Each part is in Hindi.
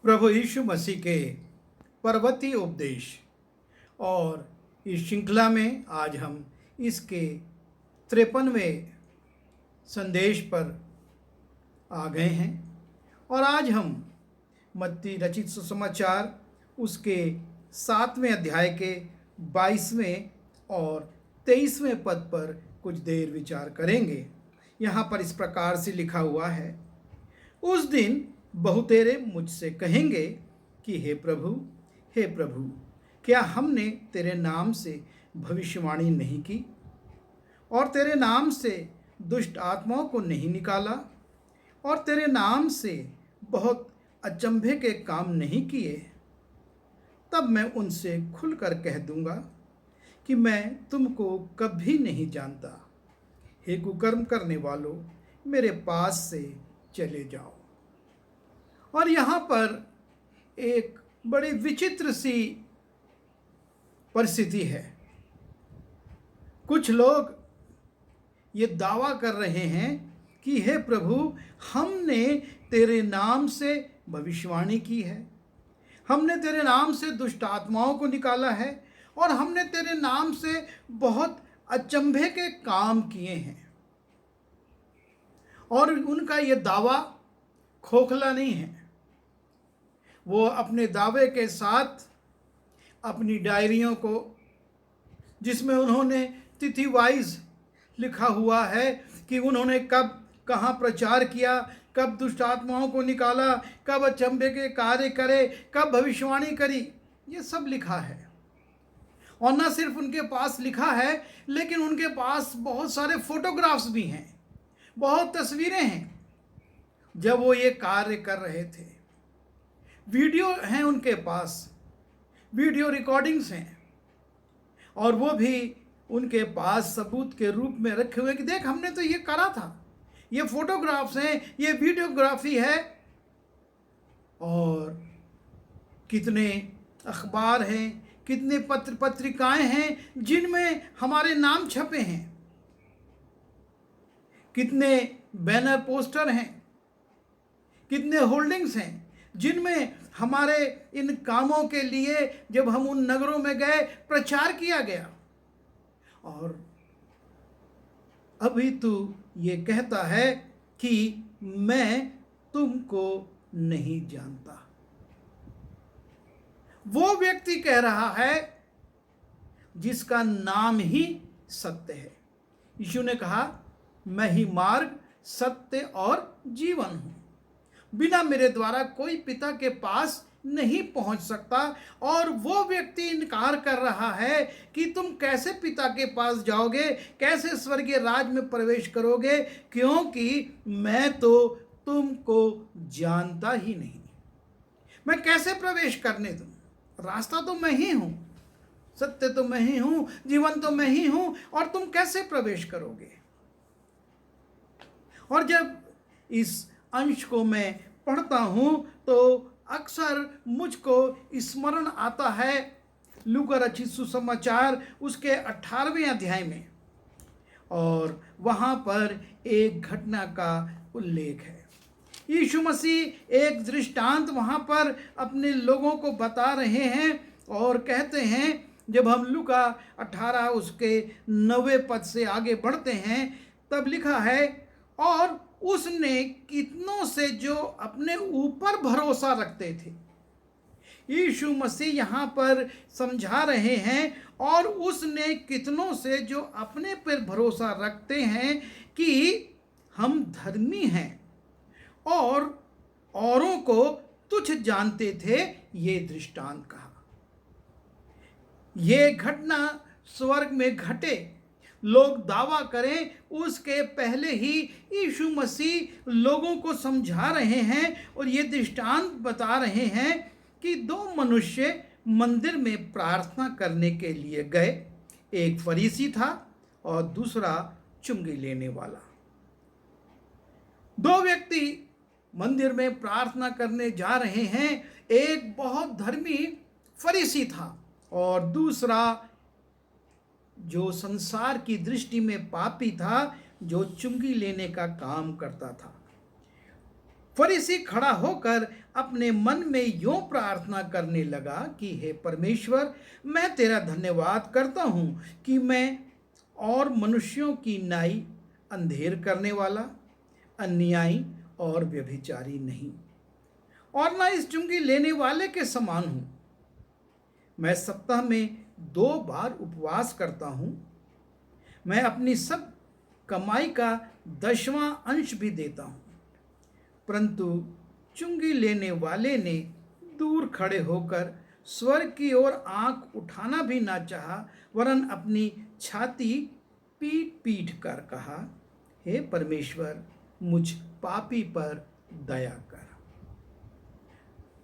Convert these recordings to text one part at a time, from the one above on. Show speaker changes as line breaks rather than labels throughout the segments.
प्रभु यीशु मसीह के पर्वतीय उपदेश और इस श्रृंखला में आज हम इसके 53वें संदेश पर आ गए हैं और आज हम मत्ती रचित सुसमाचार उसके 7वें अध्याय के 22वें और 23वें पद पर कुछ देर विचार करेंगे। यहाँ पर इस प्रकार से लिखा हुआ है, उस दिन बहुतेरे मुझसे कहेंगे कि हे प्रभु, क्या हमने तेरे नाम से भविष्यवाणी नहीं की और तेरे नाम से दुष्ट आत्माओं को नहीं निकाला और तेरे नाम से बहुत अचंभे के काम नहीं किए? तब मैं उनसे खुलकर कह दूंगा कि मैं तुमको कभी नहीं जानता। हे कुकर्म करने वालों, मेरे पास से चले जाओ। और यहाँ पर एक बड़ी विचित्र सी परिस्थिति है। कुछ लोग ये दावा कर रहे हैं कि हे प्रभु, हमने तेरे नाम से भविष्यवाणी की है, हमने तेरे नाम से दुष्ट आत्माओं को निकाला है और हमने तेरे नाम से बहुत अचंभे के काम किए हैं। और उनका ये दावा खोखला नहीं है। वो अपने दावे के साथ अपनी डायरियों को, जिसमें उन्होंने तिथि वाइज लिखा हुआ है कि उन्होंने कब कहाँ प्रचार किया, कब दुष्ट आत्माओं को निकाला, कब अचंभे के कार्य करे, कब भविष्यवाणी करी, ये सब लिखा है। और न सिर्फ उनके पास लिखा है, लेकिन उनके पास बहुत सारे फोटोग्राफ्स भी हैं, बहुत तस्वीरें हैं जब वो ये कार्य कर रहे थे। वीडियो हैं उनके पास, वीडियो रिकॉर्डिंग्स हैं, और वो भी उनके पास सबूत के रूप में रखे हुए कि देख, हमने तो ये करा था। ये फोटोग्राफ्स हैं, ये वीडियोग्राफी है। और कितने अखबार हैं, कितने पत्रिकाएं हैं जिनमें हमारे नाम छपे हैं, कितने बैनर पोस्टर हैं, कितने होल्डिंग्स हैं जिनमें हमारे इन कामों के लिए जब हम उन नगरों में गए प्रचार किया गया। और अभी तू ये कहता है कि मैं तुमको नहीं जानता। वो व्यक्ति कह रहा है जिसका नाम ही सत्य है। यीशु ने कहा, मैं ही मार्ग, सत्य और जीवन हूं, बिना मेरे द्वारा कोई पिता के पास नहीं पहुंच सकता। और वो व्यक्ति इनकार कर रहा है कि तुम कैसे पिता के पास जाओगे, कैसे स्वर्गीय राज में प्रवेश करोगे, क्योंकि मैं तो तुमको जानता ही नहीं। मैं कैसे प्रवेश करने दूं? रास्ता तो मैं ही हूं, सत्य तो मैं ही हूं, जीवन तो मैं ही हूं, और तुम कैसे प्रवेश करोगे? और जब इस अंश को मैं पढ़ता हूं तो अक्सर मुझको स्मरण आता है लूका रचित सुसमाचार उसके 18वें अध्याय में, और वहाँ पर एक घटना का उल्लेख है। यीशु मसीह एक दृष्टांत वहाँ पर अपने लोगों को बता रहे हैं और कहते हैं, जब हम लूका 18 उसके 9वें पद से आगे बढ़ते हैं तब लिखा है, और उसने कितनों से जो अपने ऊपर भरोसा रखते थे। यीशु मसीह यहाँ पर समझा रहे हैं, और उसने कितनों से जो अपने पर भरोसा रखते हैं कि हम धर्मी हैं और औरों को तुच्छ जानते थे, ये दृष्टांत कहा। ये घटना स्वर्ग में घटे, लोग दावा करें, उसके पहले ही यीशु मसीह लोगों को समझा रहे हैं और ये दृष्टांत बता रहे हैं कि दो मनुष्य मंदिर में प्रार्थना करने के लिए गए। एक फरीसी था और दूसरा चुंगी लेने वाला। दो व्यक्ति मंदिर में प्रार्थना करने जा रहे हैं। एक बहुत धर्मी फरीसी था और दूसरा जो संसार की दृष्टि में पापी था, जो चुंगी लेने का काम करता था। फरीसी खड़ा होकर अपने मन में यूं प्रार्थना करने लगा कि हे परमेश्वर, मैं तेरा धन्यवाद करता हूँ कि मैं और मनुष्यों की नाई अंधेर करने वाला, अन्यायी और व्यभिचारी नहीं, और ना इस चुंगी लेने वाले के समान हूँ। मैं सप्ताह में 2 बार उपवास करता हूँ। मैं अपनी सब कमाई का 10वां अंश भी देता हूँ। परंतु चुंगी लेने वाले ने दूर खड़े होकर स्वर्ग की ओर आंख उठाना भी ना चाहा, वरन अपनी छाती पीट पीट कर कहा, हे परमेश्वर, मुझ पापी पर दया कर।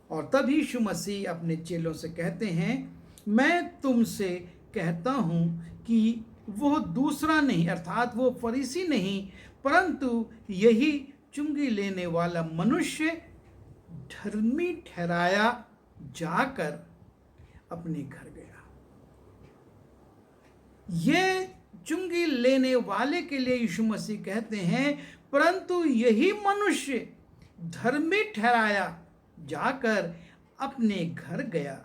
और तब यीशु मसीह अपने चेलों से कहते हैं, मैं तुमसे कहता हूँ कि वो दूसरा नहीं, अर्थात वो फरीसी नहीं, परंतु यही चुंगी लेने वाला मनुष्य धर्मी ठहराया जाकर अपने घर गया। ये चुंगी लेने वाले के लिए यीशु मसीह कहते हैं, परंतु यही मनुष्य धर्मी ठहराया जाकर अपने घर गया।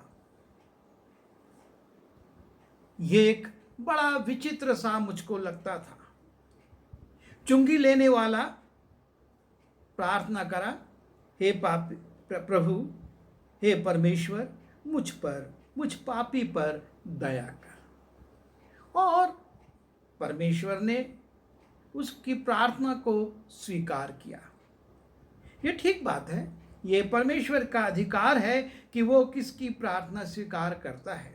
ये एक बड़ा विचित्र सा मुझको लगता था। चुंगी लेने वाला प्रार्थना करा, हे पापी प्रभु, हे परमेश्वर, मुझ पापी पर दया कर। और परमेश्वर ने उसकी प्रार्थना को स्वीकार किया। ये ठीक बात है, ये परमेश्वर का अधिकार है कि वो किसकी प्रार्थना स्वीकार करता है।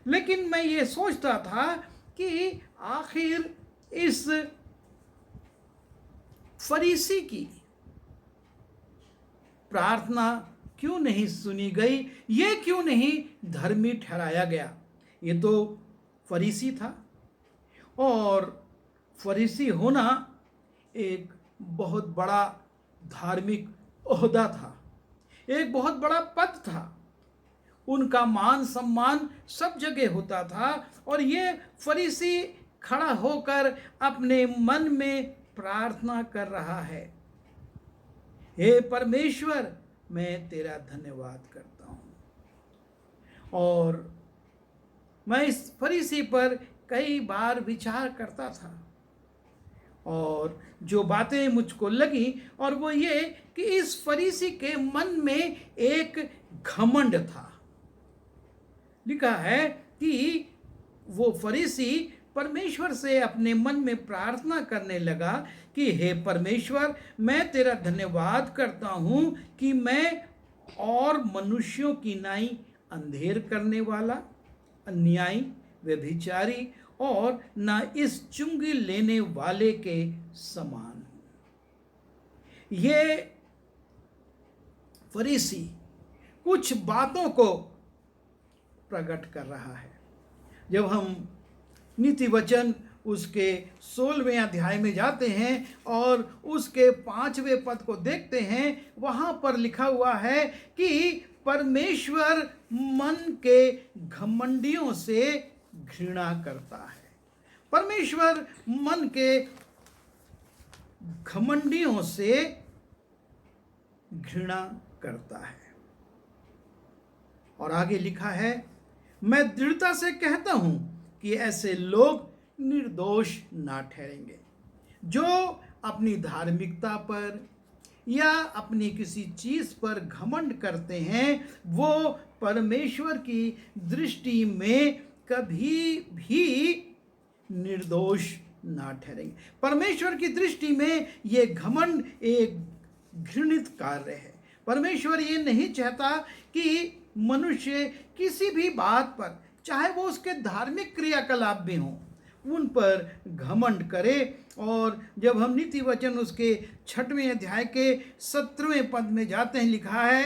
लेकिन मैं ये सोचता था कि आखिर इस फरीसी की प्रार्थना क्यों नहीं सुनी गई, ये क्यों नहीं धर्मी ठहराया गया। ये तो फरीसी था, और फरीसी होना एक बहुत बड़ा धार्मिक ओहदा था, एक बहुत बड़ा पद था। उनका मान सम्मान सब जगह होता था, और ये फरीसी खड़ा होकर अपने मन में प्रार्थना कर रहा है, हे परमेश्वर, मैं तेरा धन्यवाद करता हूँ। और मैं इस फरीसी पर कई बार विचार करता था, और जो बातें मुझको लगी और वो ये कि इस फरीसी के मन में एक घमंड था। लिखा है कि वो फरीसी परमेश्वर से अपने मन में प्रार्थना करने लगा कि हे परमेश्वर, मैं तेरा धन्यवाद करता हूँ कि मैं और मनुष्यों की नाई अंधेर करने वाला, अन्यायी, व्यभिचारी और ना इस चुंगी लेने वाले के समान हूँ। ये फरीसी कुछ बातों को प्रकट कर रहा है। जब हम नीति वचन उसके 16वें अध्याय में जाते हैं और उसके 5वें पद को देखते हैं, वहाँ पर लिखा हुआ है कि परमेश्वर मन के घमंडियों से घृणा करता है। परमेश्वर मन के घमंडियों से घृणा करता है। और आगे लिखा है, मैं दृढ़ता से कहता हूं कि ऐसे लोग निर्दोष ना ठहरेंगे। जो अपनी धार्मिकता पर या अपनी किसी चीज पर घमंड करते हैं, वो परमेश्वर की दृष्टि में कभी भी निर्दोष ना ठहरेंगे। परमेश्वर की दृष्टि में ये घमंड एक घृणित कार्य है। परमेश्वर ये नहीं चाहता कि मनुष्य किसी भी बात पर, चाहे वो उसके धार्मिक क्रियाकलाप भी हों, उन पर घमंड करे। और जब हम नीति वचन उसके 6वें अध्याय के 17वें पद में जाते हैं, लिखा है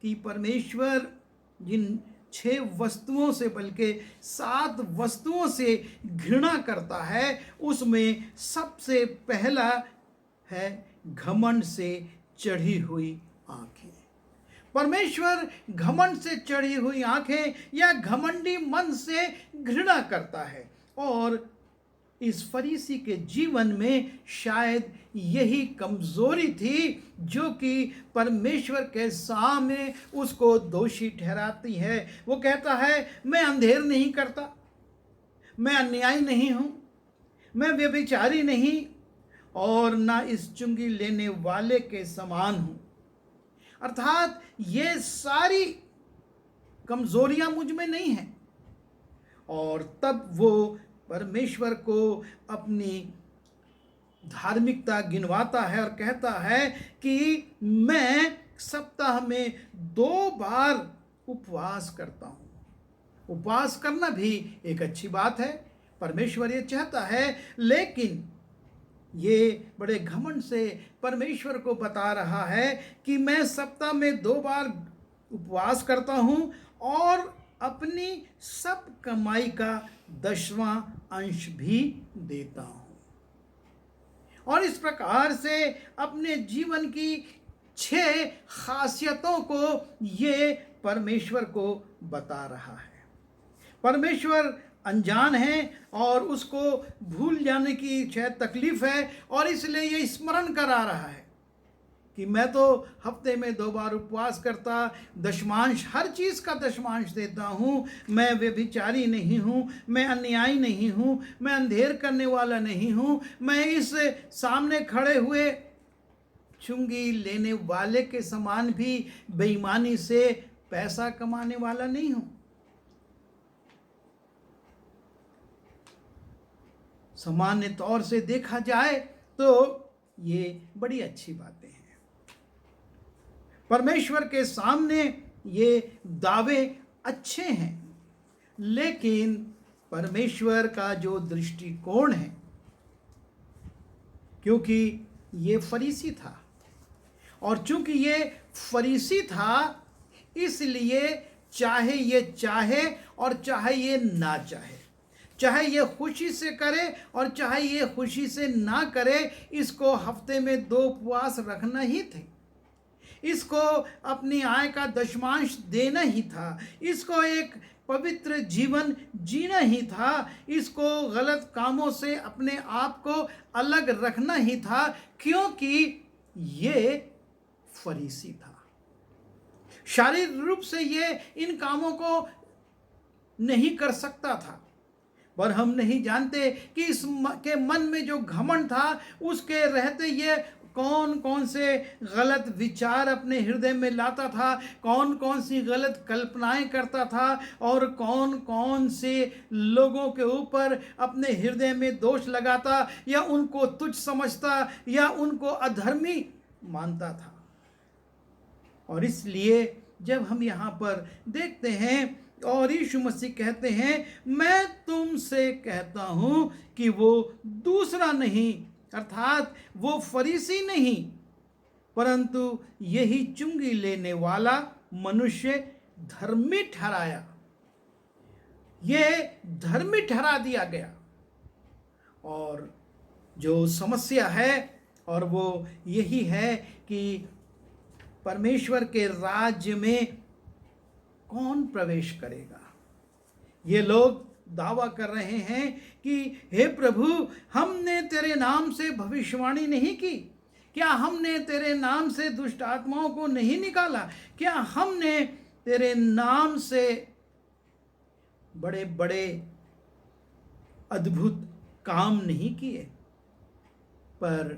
कि परमेश्वर जिन 6 वस्तुओं से, बल्कि 7 वस्तुओं से घृणा करता है, उसमें सबसे पहला है घमंड से चढ़ी हुई आंखें। परमेश्वर घमंड से चढ़ी हुई आंखें या घमंडी मन से घृणा करता है। और इस फरीसी के जीवन में शायद यही कमजोरी थी जो कि परमेश्वर के सामने उसको दोषी ठहराती है। वो कहता है, मैं अंधेर नहीं करता, मैं अन्यायी नहीं हूँ, मैं व्यभिचारी नहीं, और ना इस चुंगी लेने वाले के समान हूँ। अर्थात ये सारी कमजोरियां मुझ में नहीं हैं। और तब वो परमेश्वर को अपनी धार्मिकता गिनवाता है और कहता है कि मैं सप्ताह में 2 बार उपवास करता हूँ। उपवास करना भी एक अच्छी बात है, परमेश्वर ये चाहता है, लेकिन ये बड़े घमंड से परमेश्वर को बता रहा है कि मैं सप्ताह में 2 बार उपवास करता हूँ और अपनी सब कमाई का 10वां अंश भी देता हूँ। और इस प्रकार से अपने जीवन की 6 खासियतों को ये परमेश्वर को बता रहा है। परमेश्वर अनजान है और उसको भूल जाने की शायद तकलीफ है, और इसलिए ये स्मरण करा रहा है कि मैं तो हफ्ते में 2 बार उपवास करता, दशमांश, हर चीज़ का दशमांश देता हूँ, मैं व्यभिचारी नहीं हूँ, मैं अन्यायी नहीं हूँ, मैं अंधेर करने वाला नहीं हूँ, मैं इस सामने खड़े हुए चुंगी लेने वाले के समान भी बेईमानी से पैसा कमाने वाला नहीं हूँ। सामान्य तौर से देखा जाए तो ये बड़ी अच्छी बातें हैं। परमेश्वर के सामने ये दावे अच्छे हैं, लेकिन परमेश्वर का जो दृष्टिकोण है, क्योंकि ये फरीसी था, और चूंकि ये फरीसी था इसलिए चाहे ये चाहे और चाहे ये ना चाहे, चाहे ये खुशी से करे और चाहे ये खुशी से ना करे, इसको हफ्ते में 2 उपवास रखना ही थे, इसको अपनी आय का दशमांश देना ही था, इसको एक पवित्र जीवन जीना ही था, इसको गलत कामों से अपने आप को अलग रखना ही था, क्योंकि ये फरीसी था। शारीरिक रूप से ये इन कामों को नहीं कर सकता था, पर हम नहीं जानते कि इसके मन में जो घमंड था, उसके रहते ये कौन कौन से गलत विचार अपने हृदय में लाता था, कौन कौन सी गलत कल्पनाएं करता था, और कौन कौन से लोगों के ऊपर अपने हृदय में दोष लगाता, या उनको तुच्छ समझता, या उनको अधर्मी मानता था। और इसलिए जब हम यहाँ पर देखते हैं और यीशु मसीह कहते हैं, मैं तुमसे कहता हूँ कि वो दूसरा नहीं, अर्थात वो फरीसी नहीं, परंतु यही चुंगी लेने वाला मनुष्य धर्मी ठहराया, ये धर्मी ठहरा दिया गया। और जो समस्या है और वो यही है कि परमेश्वर के राज्य में कौन प्रवेश करेगा। ये लोग दावा कर रहे हैं कि हे प्रभु, हमने तेरे नाम से भविष्यवाणी नहीं की, क्या हमने तेरे नाम से दुष्ट आत्माओं को नहीं निकाला, क्या हमने तेरे नाम से बड़े बड़े अद्भुत काम नहीं किए। पर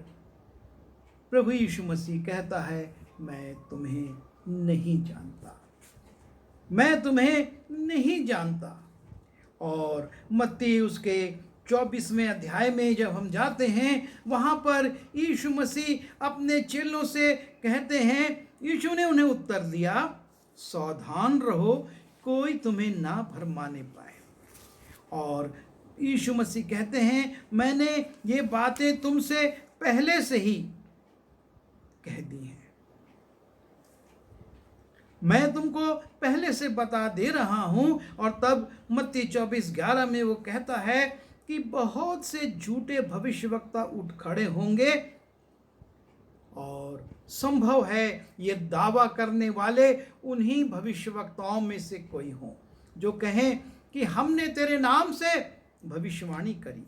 प्रभु यीशु मसीह कहता है, मैं तुम्हें नहीं जानता, मैं तुम्हें नहीं जानता। और मत्ती उसके 24वें अध्याय में जब हम जाते हैं, वहाँ पर यीशु मसीह अपने चेलों से कहते हैं, यीशु ने उन्हें उत्तर दिया, सावधान रहो, कोई तुम्हें ना भरमाने पाए। और यीशु मसीह कहते हैं, मैंने ये बातें तुमसे पहले से ही कह दी हैं, मैं तुमको पहले से बता दे रहा हूँ। और तब मत्ती 24:11 में वो कहता है कि बहुत से झूठे भविष्यवक्ता उठ खड़े होंगे, और संभव है ये दावा करने वाले उन्हीं भविष्यवक्ताओं में से कोई हो जो कहें कि हमने तेरे नाम से भविष्यवाणी करी,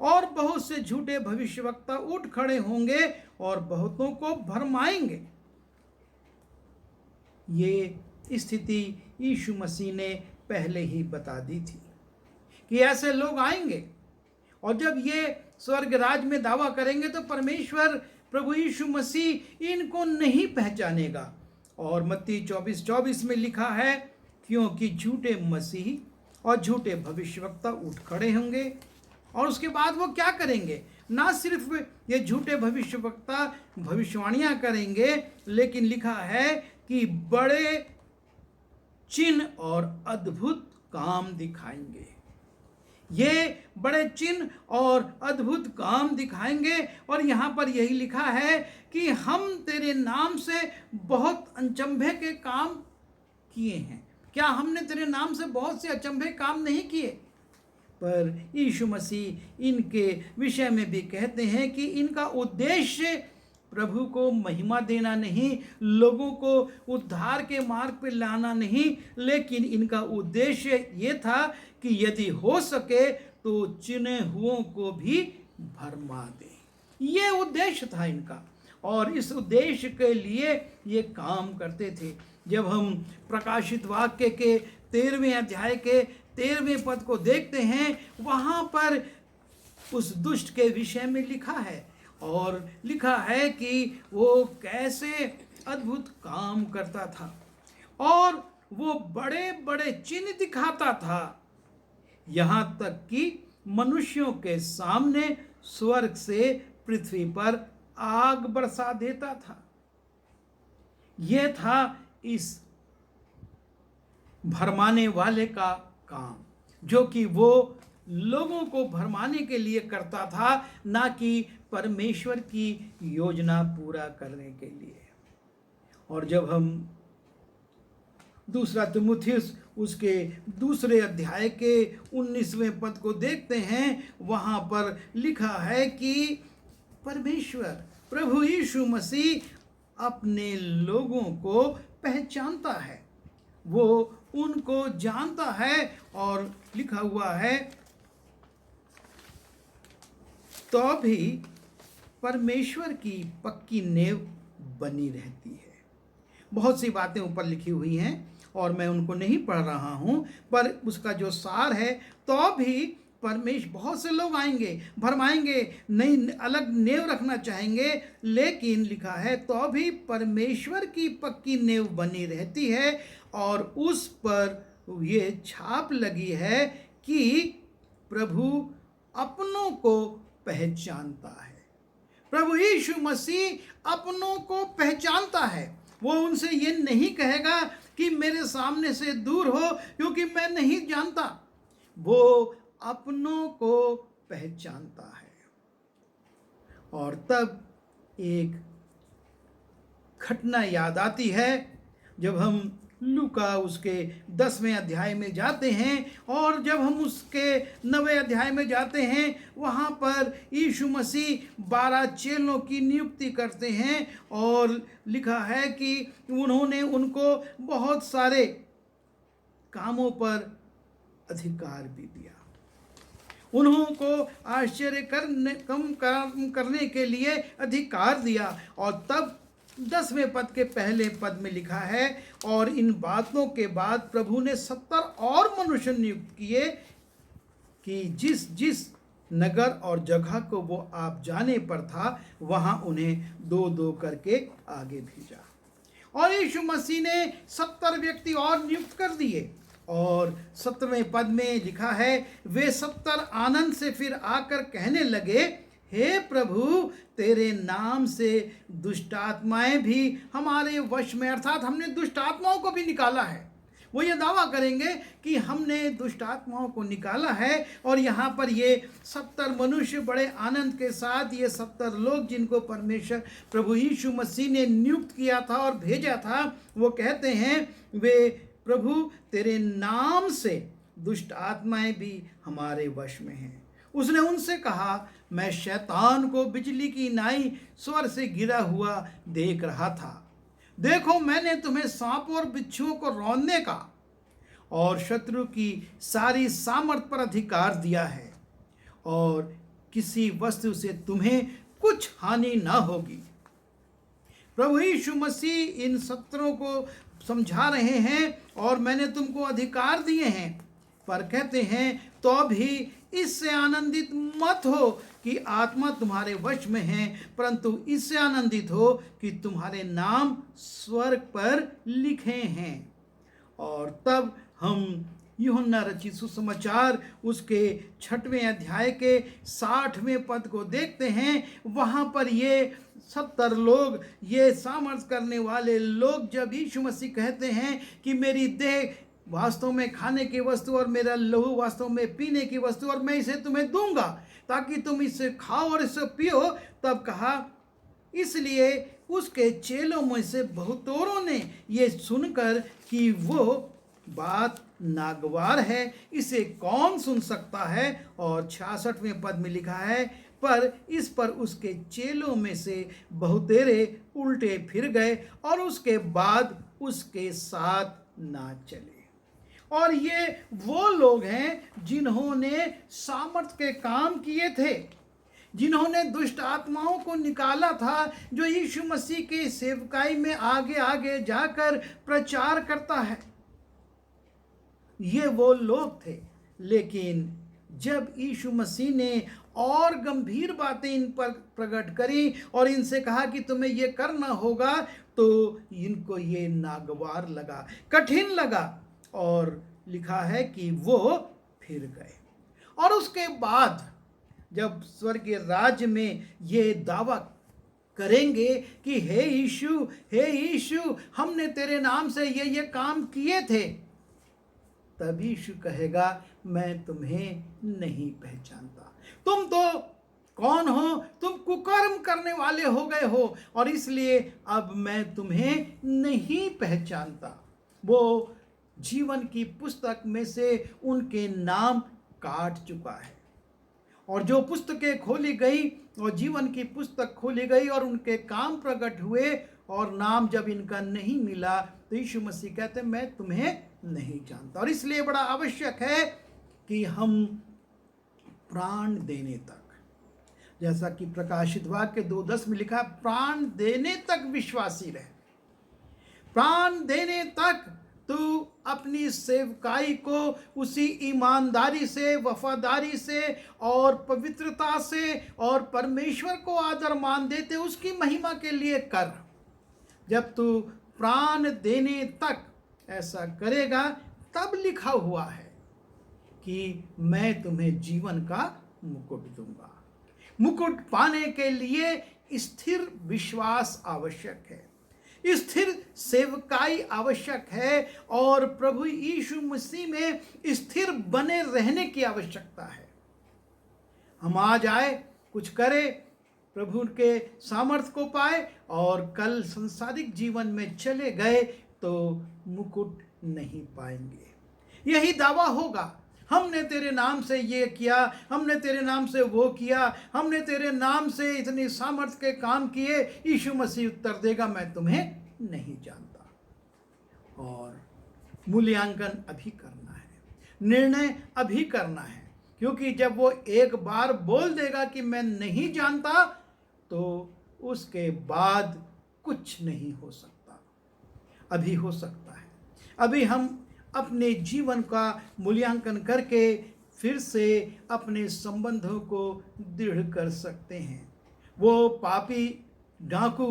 और बहुत से झूठे भविष्यवक्ता उठ खड़े होंगे और बहुतों को भरमाएंगे। ये स्थिति यीशु मसीह ने पहले ही बता दी थी कि ऐसे लोग आएंगे, और जब ये स्वर्ग राज में दावा करेंगे तो परमेश्वर प्रभु यीशु मसीह इनको नहीं पहचानेगा। और मत्ती 24:24 में लिखा है, क्योंकि झूठे मसीह और झूठे भविष्यवक्ता उठ खड़े होंगे। और उसके बाद वो क्या करेंगे? ना सिर्फ ये झूठे भविष्यवक्ता भविष्यवाणियां करेंगे, लेकिन लिखा है कि बड़े चिन्ह और अद्भुत काम दिखाएंगे। ये बड़े चिन्ह और अद्भुत काम दिखाएंगे। और यहाँ पर यही लिखा है कि हम तेरे नाम से बहुत अचंभे के काम किए हैं। क्या हमने तेरे नाम से बहुत से अचंभे काम नहीं किए? पर यीशु मसीह इनके विषय में भी कहते हैं कि इनका उद्देश्य प्रभु को महिमा देना नहीं, लोगों को उद्धार के मार्ग पर लाना नहीं, लेकिन इनका उद्देश्य ये था कि यदि हो सके तो चुने हुओं को भी भरमा दे। ये उद्देश्य था इनका, और इस उद्देश्य के लिए ये काम करते थे। जब हम प्रकाशित वाक्य के 13वें अध्याय के 13वें पद को देखते हैं, वहाँ पर उस दुष्ट के विषय में लिखा है, और लिखा है कि वो कैसे अद्भुत काम करता था और वो बड़े बड़े चिन्ह दिखाता था, यहाँ तक कि मनुष्यों के सामने स्वर्ग से पृथ्वी पर आग बरसा देता था। यह था इस भरमाने वाले का काम, जो कि वो लोगों को भरमाने के लिए करता था, ना कि परमेश्वर की योजना पूरा करने के लिए। और जब हम दूसरा तीमुथियुस उसके दूसरे अध्याय के 19वें पद को देखते हैं, वहाँ पर लिखा है कि परमेश्वर प्रभु यीशु मसीह अपने लोगों को पहचानता है, वो उनको जानता है। और लिखा हुआ है, तो भी परमेश्वर की पक्की नींव बनी रहती है। बहुत सी बातें ऊपर लिखी हुई हैं और मैं उनको नहीं पढ़ रहा हूँ, पर उसका जो सार है, तो भी परमेश्वर, बहुत से लोग आएंगे, भरमाएंगे, नई अलग नींव रखना चाहेंगे, लेकिन लिखा है तो भी परमेश्वर की पक्की नींव बनी रहती है, और उस पर ये छाप लगी है कि प्रभु अपनों को पहचानता है। प्रभु यीशु मसीह अपनों को पहचानता है। वो उनसे ये नहीं कहेगा कि मेरे सामने से दूर हो, क्योंकि मैं नहीं जानता। वो अपनों को पहचानता है। और तब एक घटना याद आती है, जब हम लूका उसके 10वें अध्याय में जाते हैं, और जब हम उसके 9वें अध्याय में जाते हैं, वहाँ पर यीशु मसीह 12 चेलों की नियुक्ति करते हैं, और लिखा है कि उन्होंने उनको बहुत सारे कामों पर अधिकार भी दिया, उनको आश्चर्य करने के लिए अधिकार दिया। और तब 10वें पद के पहले पद में लिखा है, और इन बातों के बाद प्रभु ने 70 और मनुष्य नियुक्त किए कि जिस जिस नगर और जगह को वो आप जाने पर था, वहाँ उन्हें 2-2 करके आगे भेजा। और यीशु मसीह ने 70 व्यक्ति और नियुक्त कर दिए। और 17वें पद में लिखा है, वे 70 आनंद से फिर आकर कहने लगे, हे प्रभु, तेरे नाम से दुष्ट आत्माएं भी हमारे वश में, अर्थात हमने दुष्ट आत्माओं को भी निकाला है। वो ये दावा करेंगे कि हमने दुष्ट आत्माओं को निकाला है। और यहाँ पर ये 70 मनुष्य बड़े आनंद के साथ, ये 70 लोग जिनको परमेश्वर प्रभु यीशु मसीह ने नियुक्त किया था और भेजा था, वो कहते हैं, वे प्रभु तेरे नाम से दुष्ट आत्माएं भी हमारे वश में हैं। उसने उनसे कहा, मैं शैतान को बिजली की नाई स्वर से गिरा हुआ देख रहा था। देखो, मैंने तुम्हें सांपों और बिच्छुओं को रौंदने का और शत्रु की सारी सामर्थ पर अधिकार दिया है, और किसी वस्तु से तुम्हें कुछ हानि ना होगी। प्रभु यीशु मसीह इन सत्रों को समझा रहे हैं और मैंने तुमको अधिकार दिए हैं, पर कहते हैं तो भी इससे आनंदित मत हो कि आत्मा तुम्हारे वश में है, परंतु इससे आनंदित हो कि तुम्हारे नाम स्वर्ग पर लिखे हैं। और तब हम यूहन्ना रचित सुसमाचार उसके 6वें अध्याय के 60वें पद को देखते हैं। वहाँ पर ये 70 लोग, ये सामर्थ करने वाले लोग, जब यीशु मसीह कहते हैं कि मेरी देह वास्तव में खाने की वस्तु और मेरा लहू वास्तव में पीने की वस्तु, और मैं इसे तुम्हें दूंगा ताकि तुम इसे खाओ और इसे पियो, तब कहा, इसलिए उसके चेलों में से बहुतों ने ये सुनकर कि वो बात नागवार है, इसे कौन सुन सकता है। और 66वें पद में लिखा है, पर इस पर उसके चेलों में से बहुतेरे उल्टे फिर गए और उसके बाद उसके साथ ना चले। और ये वो लोग हैं जिन्होंने सामर्थ के काम किए थे, जिन्होंने दुष्ट आत्माओं को निकाला था, जो यीशु मसीह के सेवकाई में आगे आगे जाकर प्रचार करता है। ये वो लोग थे। लेकिन जब यीशु मसीह ने और गंभीर बातें इन पर प्रकट करी और इनसे कहा कि तुम्हें ये करना होगा, तो इनको ये नागवार लगा, कठिन लगा, और लिखा है कि वो फिर गए। और उसके बाद जब स्वर्गीय राज्य में ये दावा करेंगे कि हे यीशु, हमने तेरे नाम से ये काम किए थे, तब यीशु कहेगा, मैं तुम्हें नहीं पहचानता। तुम तो कौन हो? तुम कुकर्म करने वाले हो गए हो, और इसलिए अब मैं तुम्हें नहीं पहचानता। वो जीवन की पुस्तक में से उनके नाम काट चुका है। और जो पुस्तकें खोली गई और जीवन की पुस्तक खोली गई और उनके काम प्रकट हुए और नाम जब इनका नहीं मिला, तो यीशु मसीह कहते, मैं तुम्हें नहीं जानता। और इसलिए बड़ा आवश्यक है कि हम प्राण देने तक, जैसा कि प्रकाशित वाक्य 2:10 में लिखा, प्राण देने तक विश्वासी रहे। प्राण देने तक तू अपनी सेवकाई को उसी ईमानदारी से, वफादारी से और पवित्रता से और परमेश्वर को आदर मान देते उसकी महिमा के लिए कर। जब तू प्राण देने तक ऐसा करेगा, तब लिखा हुआ है कि मैं तुम्हें जीवन का मुकुट दूंगा। मुकुट पाने के लिए स्थिर विश्वास आवश्यक है, स्थिर सेवकाई आवश्यक है, और प्रभु यीशु मसीह में स्थिर बने रहने की आवश्यकता है। हम आज आए, कुछ करें, प्रभु के सामर्थ्य को पाए और कल संसारिक जीवन में चले गए तो मुकुट नहीं पाएंगे। यही दावा होगा, हमने तेरे नाम से ये किया, हमने तेरे नाम से वो किया, हमने तेरे नाम से इतनी सामर्थ्य के काम किए। यीशु मसीह उत्तर देगा, मैं तुम्हें नहीं जानता। और मूल्यांकन अभी करना है, निर्णय अभी करना है, क्योंकि जब वो एक बार बोल देगा कि मैं नहीं जानता, तो उसके बाद कुछ नहीं हो सकता। अभी हो सकता है, अभी हम अपने जीवन का मूल्यांकन करके फिर से अपने संबंधों को दृढ़ कर सकते हैं। वो पापी डाकू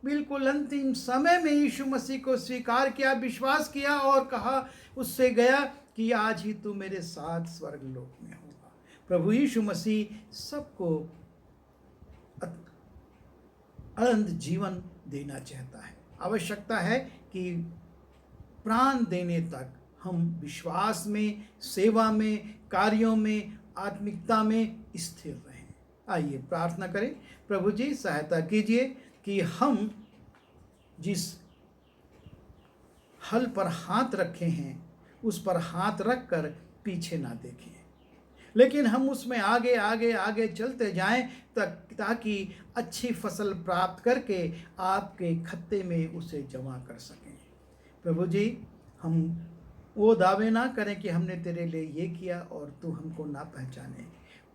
बिल्कुल अंतिम समय में यीशु मसीह को स्वीकार किया, विश्वास किया और कहा, उससे गया कि आज ही तू मेरे साथ स्वर्गलोक में होगा। प्रभु यीशु मसीह सबको अनंत जीवन देना चाहता है। आवश्यकता है कि प्राण देने तक हम विश्वास में, सेवा में, कार्यों में, आत्मिकता में स्थिर रहें। आइए प्रार्थना करें। प्रभु जी, सहायता कीजिए कि हम जिस हल पर हाथ रखे हैं उस पर हाथ रख कर पीछे ना देखें, लेकिन हम उसमें आगे आगे आगे चलते जाएं ताकि अच्छी फसल प्राप्त करके आपके खत्ते में उसे जमा कर सकें। प्रभु जी, हम वो दावे ना करें कि हमने तेरे लिए ये किया और तू हमको ना पहचाने,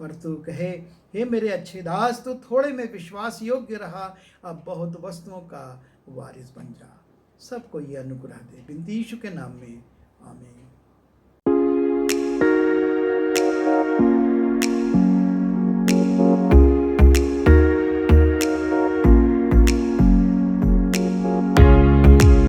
पर तू कहे, हे मेरे अच्छे दास, तू थोड़े में विश्वास योग्य रहा, अब बहुत वस्तुओं का वारिस बन जा। सबको ये अनुग्रह दे, बिनती यीशु के नाम में, आमीन।